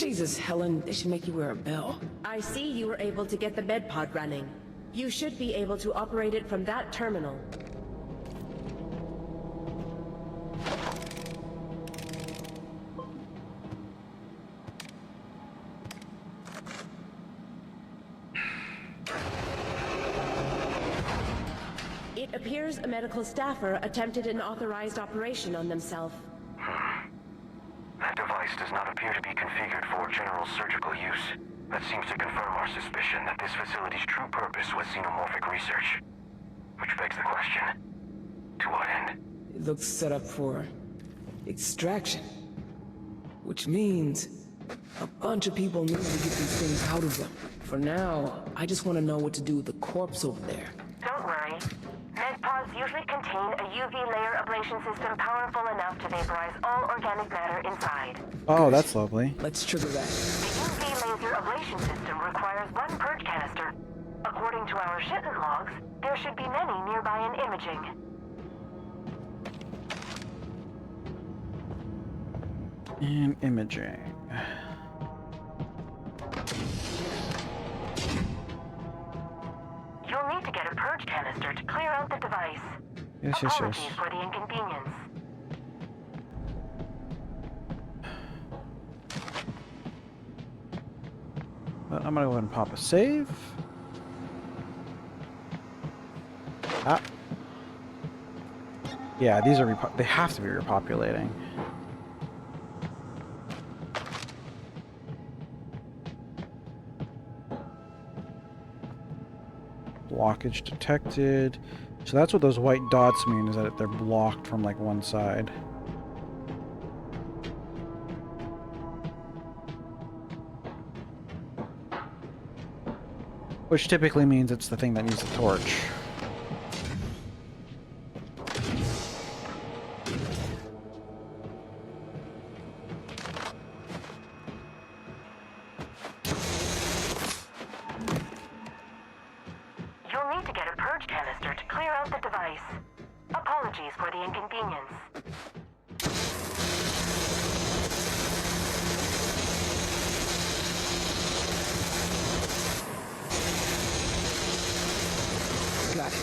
Jesus, Helen, they should make you wear a bell. I see you were able to get the med pod running. You should be able to operate it from that terminal. It appears a medical staffer attempted an authorized operation on themselves. That device does not appear to be configured for general surgical use. That seems to confirm our suspicion that this facility's true purpose was xenomorphic research. Which begs the question, to what end? It looks set up for extraction. Which means a bunch of people need to get these things out of them. For now, I just want to know what to do with the corpse over there. Don't worry. Medpods usually contain a UV layer ablation system powerful enough to vaporize all organic matter inside. Oh, that's lovely. Let's trigger that. The UV laser ablation system requires one purge canister. According to our shipment logs, there should be many nearby in imaging. And imaging. You'll need to get a purge canister to clear out the device. Yes. Apologies for the inconvenience. But I'm gonna go ahead and pop a save. Ah. Yeah, these are they have to be repopulating. Blockage detected. So that's what those white dots mean, is that they're blocked from like one side. Which typically means it's the thing that needs a torch. You'll need to get a purge canister to clear out the device. Apologies for the inconvenience. Got it.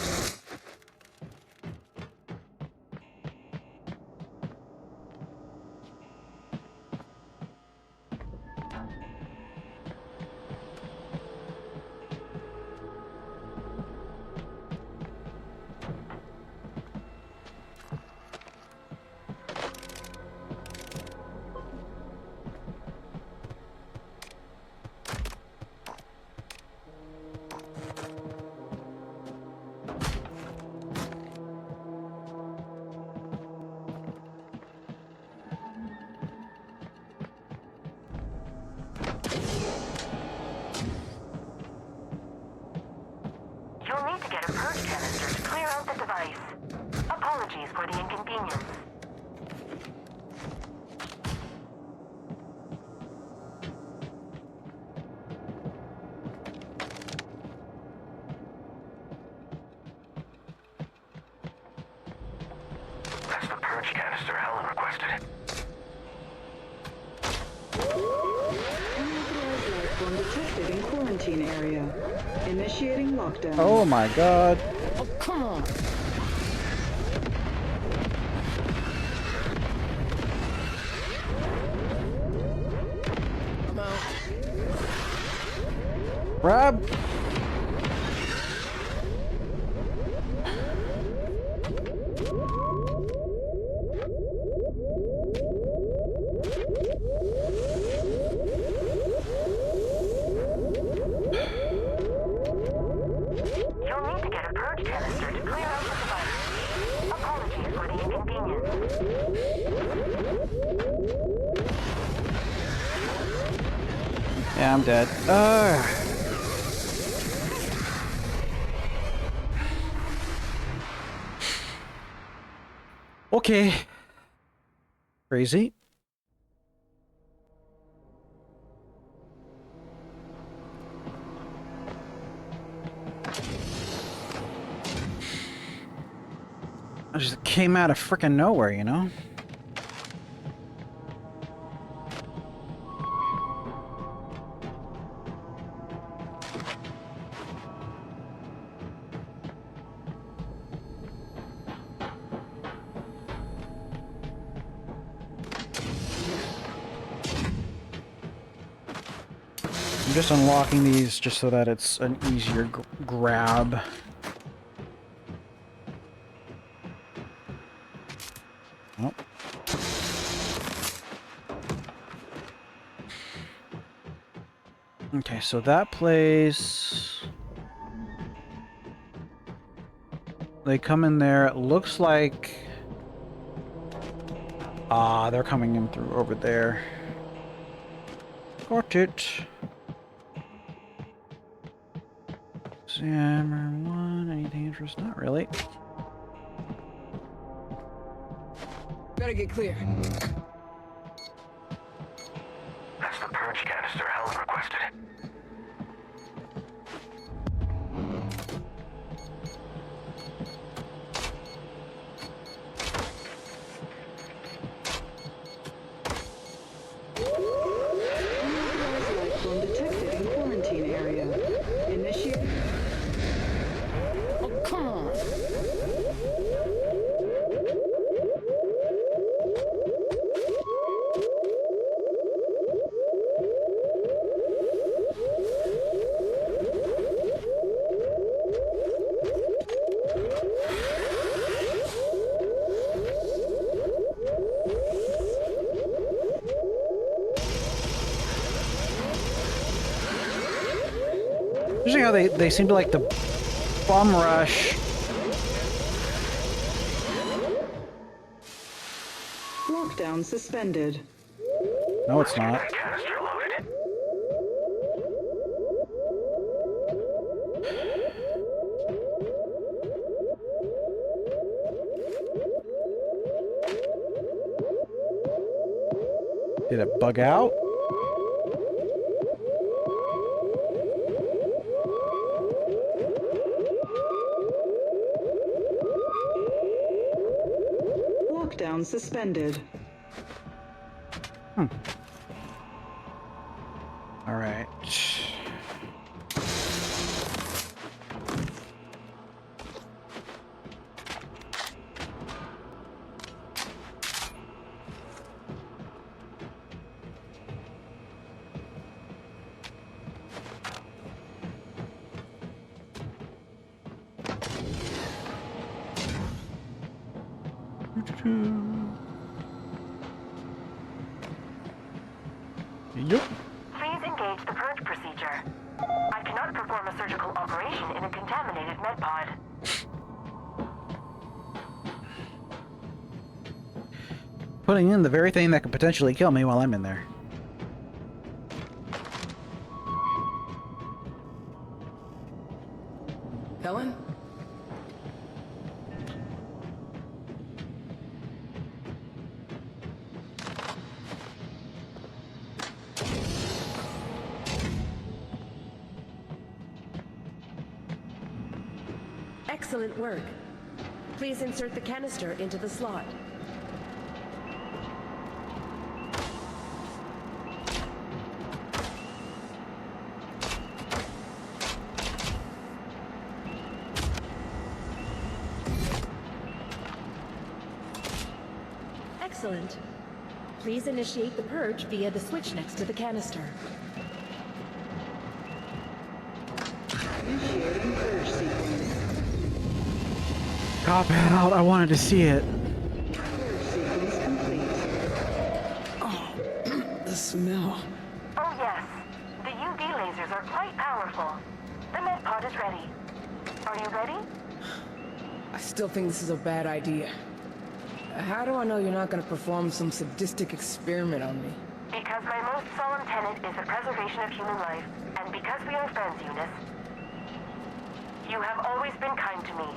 You'll need to get a purge canister to clear out the device. Apologies for the inconvenience. That's the purge canister Helen requested. Unauthorized life form detected in quarantine area. Initiating lockdown. Oh my god. Oh, come on! I'm out. Grab! You'll need to get a purge canister to clear out the device. Apologies for the inconvenience. Yeah, I'm dead. Okay. Crazy. I just came out of frickin' nowhere, you know? just unlocking these just so that it's an easier grab. Oh. Okay, so that place... They come in there, it looks like... Ah, they're coming in through over there. Got it. Hammer 1, anything interesting? Not really. Better get clear. That's the purge canister Helen requested. Life form detected in quarantine area. Initiate. Oh, come on. Interesting how they seem to like the bum rush. Lockdown suspended. No, it's not. That canister loaded. Did it bug out? Lockdown suspended. All right. Yep. Please engage the purge procedure. I cannot perform a surgical operation in a contaminated medpod. Putting in the very thing that could potentially kill me while I'm in there. Helen? Excellent work. Please insert the canister into the slot. Excellent. Please initiate the purge via the switch next to the canister. Initiating purge sequence. Cop out. I wanted to see it. Purge sequence complete. The smell. Oh yes, the UV lasers are quite powerful. The medpod is ready. Are you ready? I still think this is a bad idea. How do I know you're not gonna perform some sadistic experiment on me? Because my most solemn tenet is the preservation of human life, and because we are friends, Eunice. You have always been kind to me.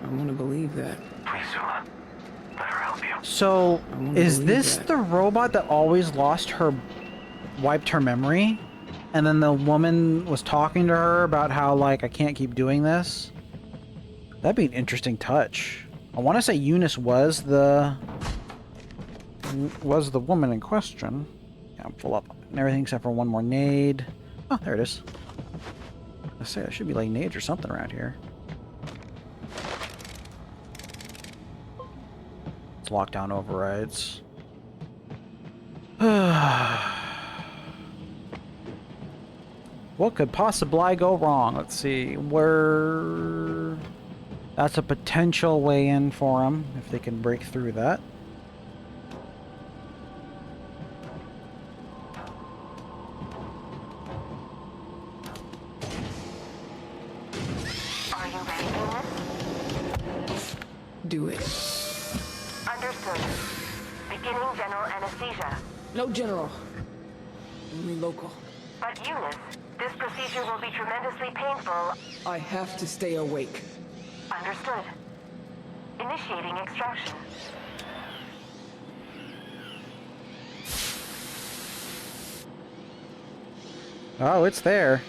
I want to believe that. Please, Zula. Let her help you. So, I wanna is believe this that. the robot that always wiped her memory? And then the woman was talking to her about how, like, I can't keep doing this? That'd be an interesting touch. I want to say Eunice was the woman in question. Yeah, I'm full up and everything except for one more nade. Oh, there it is. I say there should be like nades or something around here. It's lockdown overrides. What could possibly go wrong? Let's see. Where... That's a potential way in for them, if they can break through that. Are you ready, Venus? Do it. Understood. Beginning general anesthesia. No general. Only local. But Eunice, this procedure will be tremendously painful. I have to stay awake. Understood. Initiating extraction. Oh, it's there.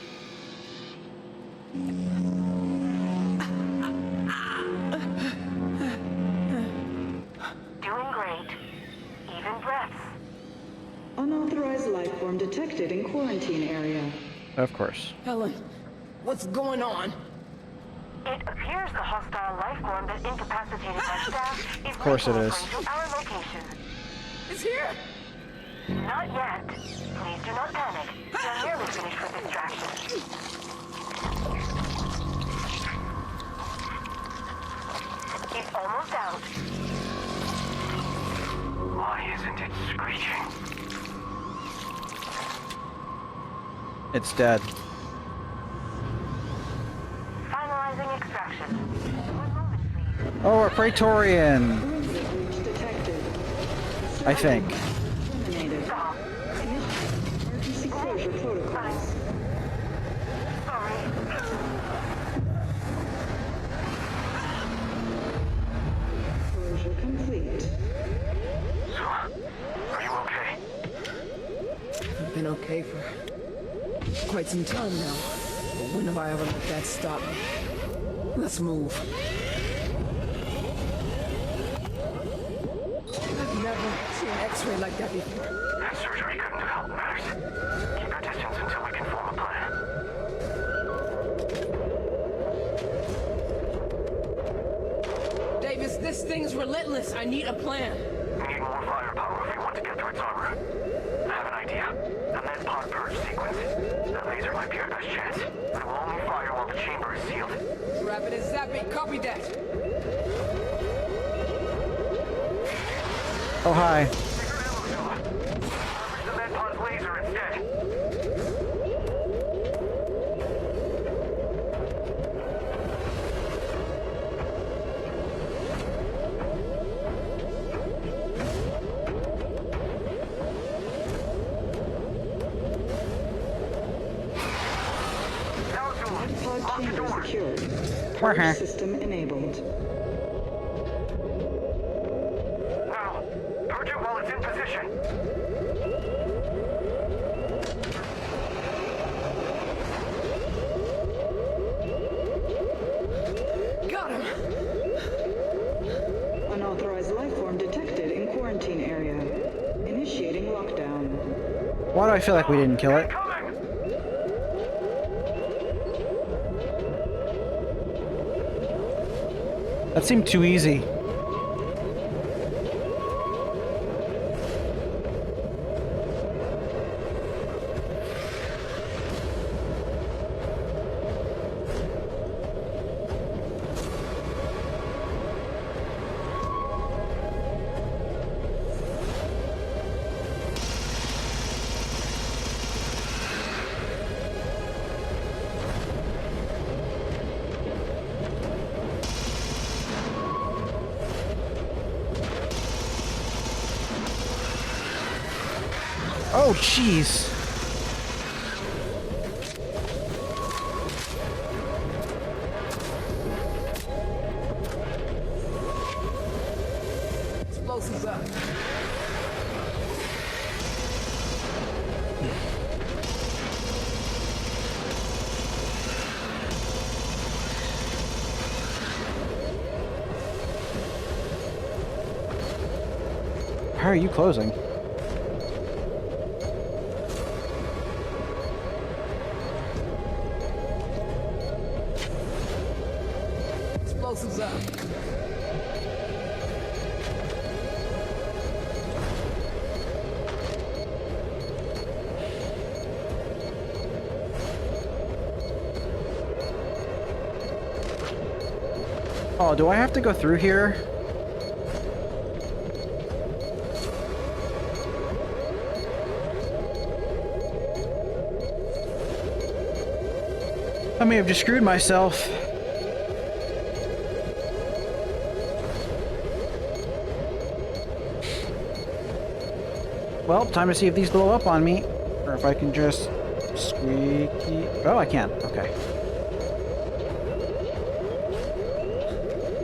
Doing great. Even breaths. Unauthorized life form detected in quarantine area. Of course. Helen, what's going on? It appears the hostile life form that incapacitated our staff is Of course it is. to our location. It's here! Not yet. Please do not panic. We are nearly finished with extraction. It's almost out. Why isn't it screeching? It's dead. Finalizing extraction. 1 moment, please. Oh, a Praetorian! Breach detected. I think. Terminated. Stop. Emergency closure protocols. Sorry. Closure complete. Are you okay? I've been okay for quite some time now. But when have I ever let that stop me? Let's move. I've never seen an X-ray like that before. That surgery couldn't have helped matters. Keep your distance until we can form a plan. Davis, this thing's relentless. I need a plan. We need more firepower if we want to get through its armor. I have an idea. A med pod purge sequence. That laser might be our best chance. But it will only fire while the chamber is sealed. Rapid as zapping. Copy that. Oh, hi. Leverage the med pod's laser instead. Pod chamber secured. Uh-huh. Purge system enabled. Now, purge it while it's in position. Got him. Unauthorized life form detected in quarantine area. Initiating lockdown. Why do I feel like we didn't kill it? Coming! That seemed too easy. Oh, jeez. Explosives up. How are you closing? Explosives up. Oh, do I have to go through here? I may have just screwed myself. Well, time to see if these blow up on me. Or if I can just squeaky... Oh, I can. Okay.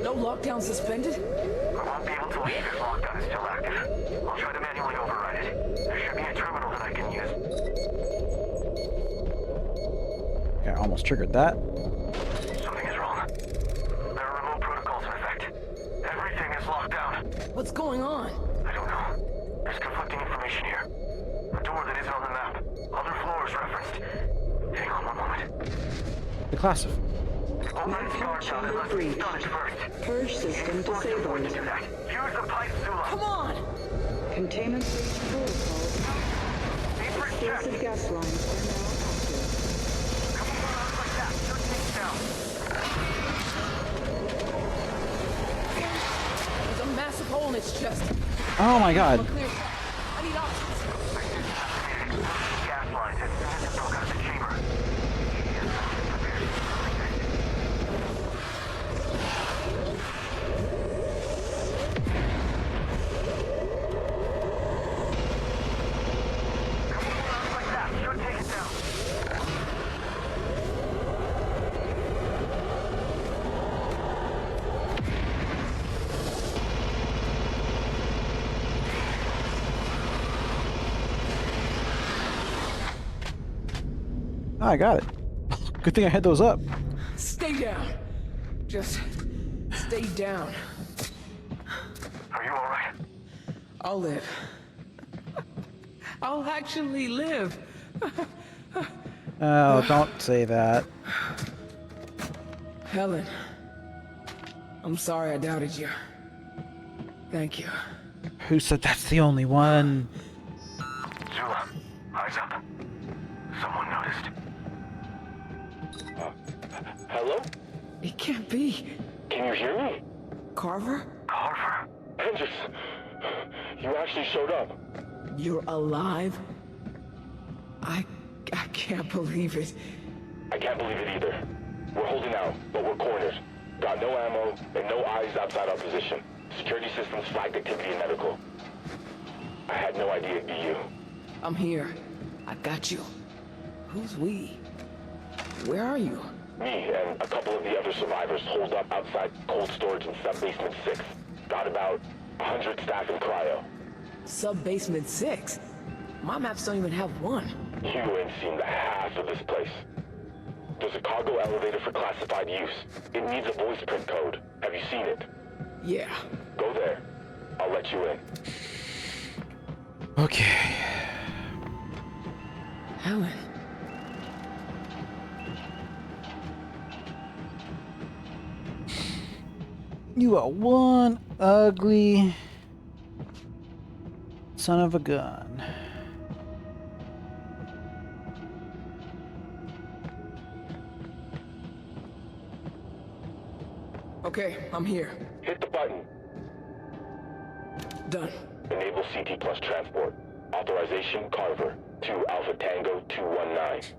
No lockdown suspended? I won't be able to leave if lockdown is still active. I'll try to manually override it. There should be a terminal that I can use. Okay, I almost triggered that. Something is wrong. There are remote protocols in effect. Everything is locked down. What's going on? I don't know. There's conflicting information here. A door that isn't on the map. Other floors referenced. Hang on one moment. The class of... Open its guard down and let's breach. stun it first. Purge system It's forced to disabled. do that. Use the pipe, Zula. Come on! Containment breach protocols. Secret check. Explosive gas lines are now active. Come on, like that. Shoot things down. There's a massive hole in its chest. Oh my god. Clear shot. I need oxygen. Gas lines as soon as it broke out of the chamber. Like that. Should take it down. Oh, I got it. Good thing I had those up. Stay down. Just stay down. Are you alright? I'll live. I'll actually live. Oh, don't say that. Helen, I'm sorry I doubted you. Thank you. Who said that's the only one? Zula, eyes up. Someone noticed. Hello? It can't be. Can you hear me? Carver? Carver? Hendrix, you actually showed up. You're alive? I can't believe it. I can't believe it either. We're holding out, but we're cornered. Got no ammo and no eyes outside our position. Security systems flagged activity in medical. I had no idea it'd be you. I'm here. I got you. Who's we? Where are you? Me and a couple of the other survivors holed up outside cold storage in sub-basement 6. Got about 100 staff in cryo. Sub-basement 6? My maps don't even have one. You ain't seen the half of this place. There's a cargo elevator for classified use. It needs a voice print code. Have you seen it? Yeah. Go there. I'll let you in. Okay. Helen. You are one ugly son of a gun. Okay, I'm here. Hit the button. Done. Enable CT plus transport. Authorization Carver. 2 Alpha Tango 219.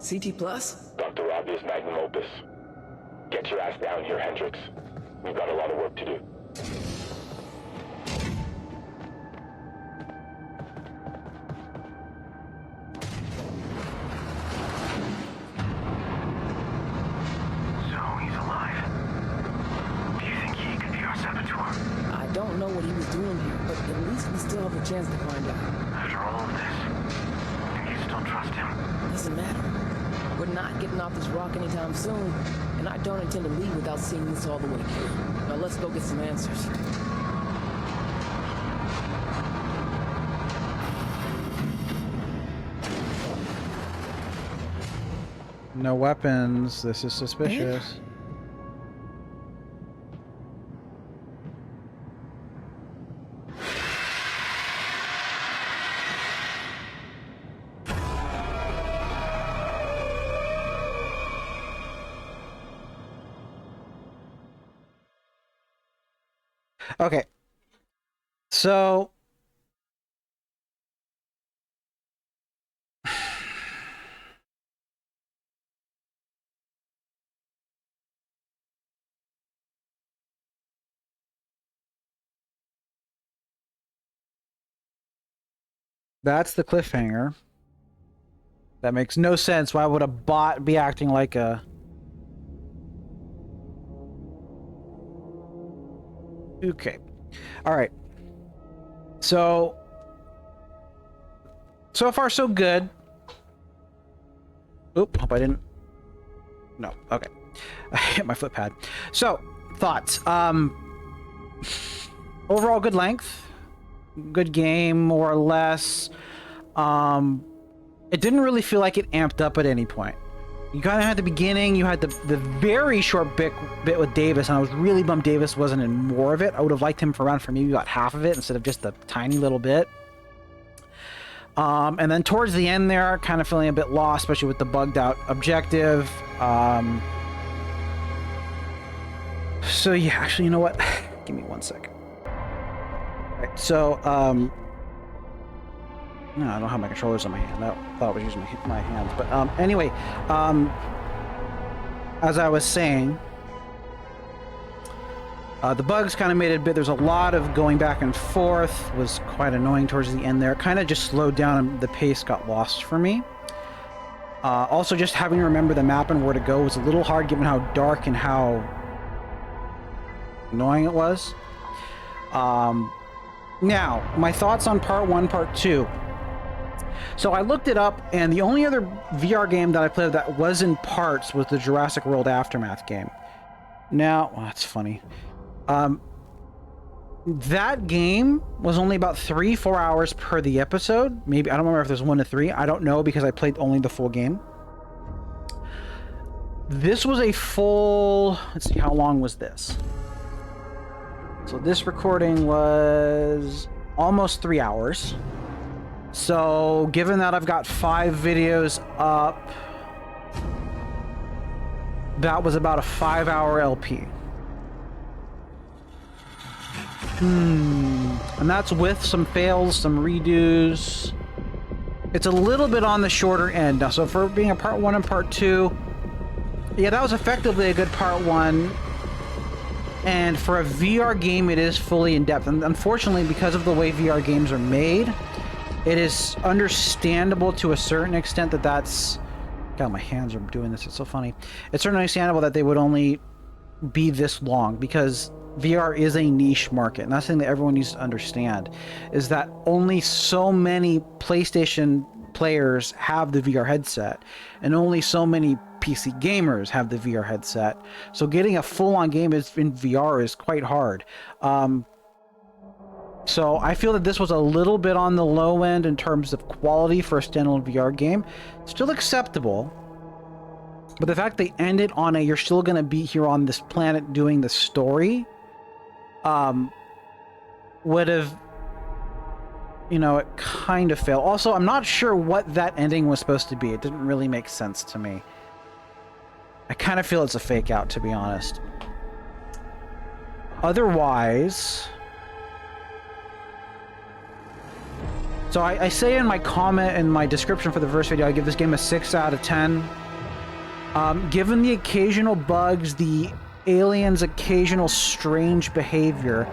CT plus? Dr. Rabia's magnum opus. Get your ass down here, Hendrix. We've got a lot of work to do. So he's alive. Do you think he could be our saboteur? I don't know what he was doing here, but at least we still have a chance to find out. After all of this, do you still trust him? Doesn't matter. We're not getting off this rock anytime soon, and I don't intend to leave without seeing this all the way through. Now let's go get some answers. No weapons. This is suspicious. Okay. So that's the cliffhanger. That makes no sense. Why would a bot be acting like a... Okay. All right. So far so good. Oop, hope I didn't... No, okay. I hit my foot pad. So, thoughts. Overall good length. Good game, more or less. It didn't really feel like it amped up at any point. You kind of had the beginning, you had the very short bit with Davis, and I was really bummed Davis wasn't in more of it. I would have liked him for maybe about half of it instead of just a tiny little bit. And then towards the end there, kind of feeling a bit lost, especially with the bugged out objective. So yeah, actually, you know what? Give me 1 second. All right, so, no, I don't have my controllers on my hand. I thought I was using my hands. But anyway, as I was saying, the bugs kind of made it a bit... There's a lot of going back and forth. It was quite annoying towards the end there. It kind of just slowed down and the pace got lost for me. Also, just having to remember the map and where to go was a little hard given how dark and how annoying it was. Now, my thoughts on Part 1, Part 2. So I looked it up, and the only other VR game that I played that was in parts was the Jurassic World Aftermath game. Now, well, that's funny. That game was only about 3-4 hours per the episode. Maybe, I don't remember if there's 1 to 3. I don't know because I played only the full game. This was a full... Let's see, how long was this? So this recording was almost 3 hours. So, given that I've got 5 videos up, that was about a 5-hour LP. And that's with some fails, some redos. It's a little bit on the shorter end. Now, so for being a Part 1 and Part 2, yeah, that was effectively a good Part 1. And for a VR game, it is fully in-depth. And unfortunately, because of the way VR games are made, it is understandable to a certain extent that that's... God, my hands are doing this. It's so funny. It's certainly understandable that they would only be this long because VR is a niche market. And that's the thing that everyone needs to understand is that only so many PlayStation players have the VR headset and only so many PC gamers have the VR headset. So getting a full-on game in VR is quite hard. So I feel that this was a little bit on the low end in terms of quality for a standalone VR game. Still acceptable. But the fact they ended on a you're still going to be here on this planet doing the story would have, you know, it kind of failed. Also, I'm not sure what that ending was supposed to be. It didn't really make sense to me. I kind of feel it's a fake out, to be honest. Otherwise... So I say in my comment, in my description for the first video, I give this game a 6 out of 10. Given the occasional bugs, the aliens' occasional strange behavior,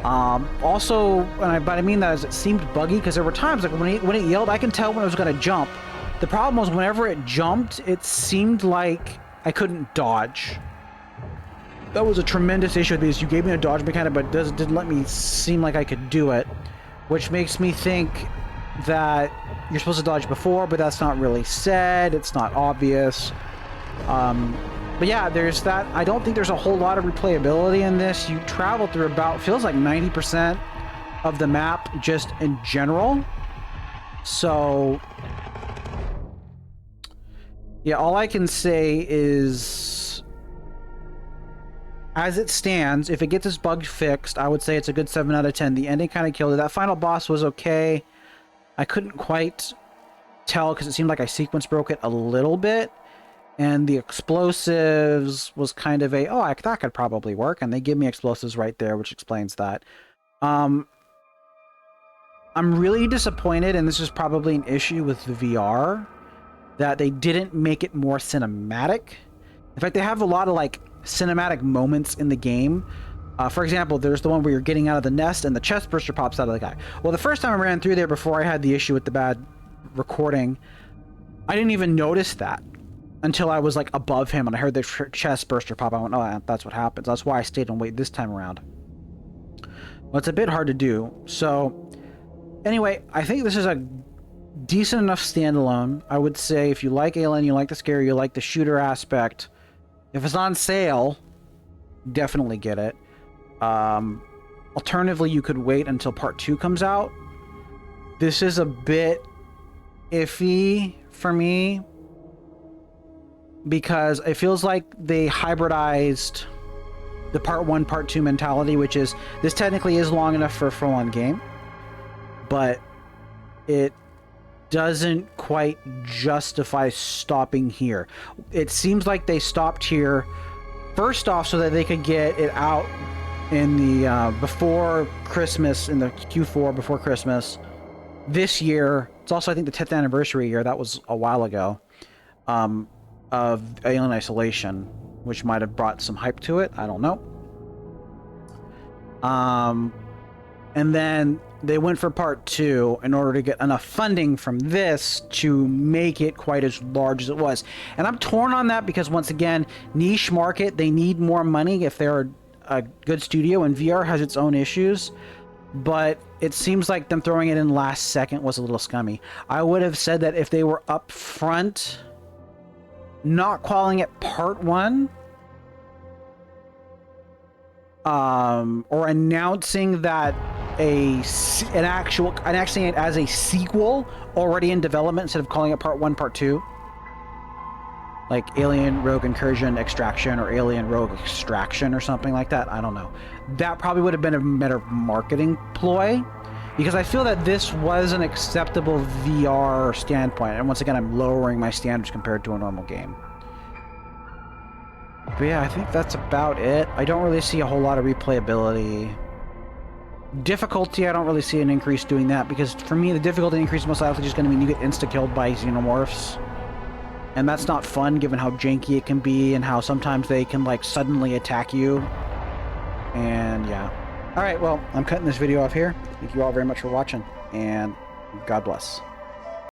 also, but I mean that as it seemed buggy, because there were times, like when it yelled, I can tell when it was going to jump. The problem was whenever it jumped, it seemed like I couldn't dodge. That was a tremendous issue with these. You gave me a dodge mechanic, but it didn't let me seem like I could do it. Which makes me think that you're supposed to dodge before, but that's not really said. It's not obvious. But yeah, there's that. I don't think there's a whole lot of replayability in this. You travel through about, feels like 90% of the map just in general. So, yeah, all I can say is, as it stands, if it gets its bug fixed, I would say it's a good 7 out of 10. The ending kind of killed it. That final boss was okay. I couldn't quite tell because it seemed like I sequence broke it a little bit. And the explosives was kind of that could probably work, and they give me explosives right there, which explains that. I'm really disappointed, and this is probably an issue with the VR, that they didn't make it more cinematic. In fact, they have a lot of like cinematic moments in the game. For example, there's the one where you're getting out of the nest and the chest burster pops out of the guy. Well, the first time I ran through there before I had the issue with the bad recording, I didn't even notice that until I was like above him and I heard the chest burster pop. I went, oh, that's what happens. That's why I stayed and wait this time around. Well, it's a bit hard to do. So anyway, I think this is a decent enough standalone. I would say if you like Alien, you like the scare, you like the shooter aspect, if it's on sale, definitely get it. Alternatively, you could wait until part 2 comes out. This is a bit iffy for me because it feels like they hybridized the part 1, part 2 mentality, which is this technically is long enough for a full-on game, but it doesn't quite justify stopping here. It seems like they stopped here first off so that they could get it out in the before Christmas, in the Q4 before Christmas this year. It's also, I think, the 10th anniversary year. That was a while ago, of Alien Isolation, which might have brought some hype to it. I don't know. And then they went for part 2 in order to get enough funding from this to make it quite as large as it was. And I'm torn on that because, once again, niche market, they need more money if they're a good studio, and VR has its own issues. But it seems like them throwing it in last second was a little scummy. I would have said that if they were up front, not calling it part 1, or announcing that announcing it as a sequel already in development instead of calling it part 1, part 2, like Alien Rogue Incursion Extraction or Alien Rogue Extraction or something like that. I don't know. That probably would have been a better marketing ploy, because I feel that this was an acceptable VR standpoint. And once again, I'm lowering my standards compared to a normal game. But yeah, I think that's about it. I don't really see a whole lot of replayability. Difficulty, I don't really see an increase doing that, because for me, the difficulty increase is most likely just going to mean you get insta-killed by xenomorphs. And that's not fun, given how janky it can be and how sometimes they can, like, suddenly attack you. And yeah. Alright, well, I'm cutting this video off here. Thank you all very much for watching, and God bless.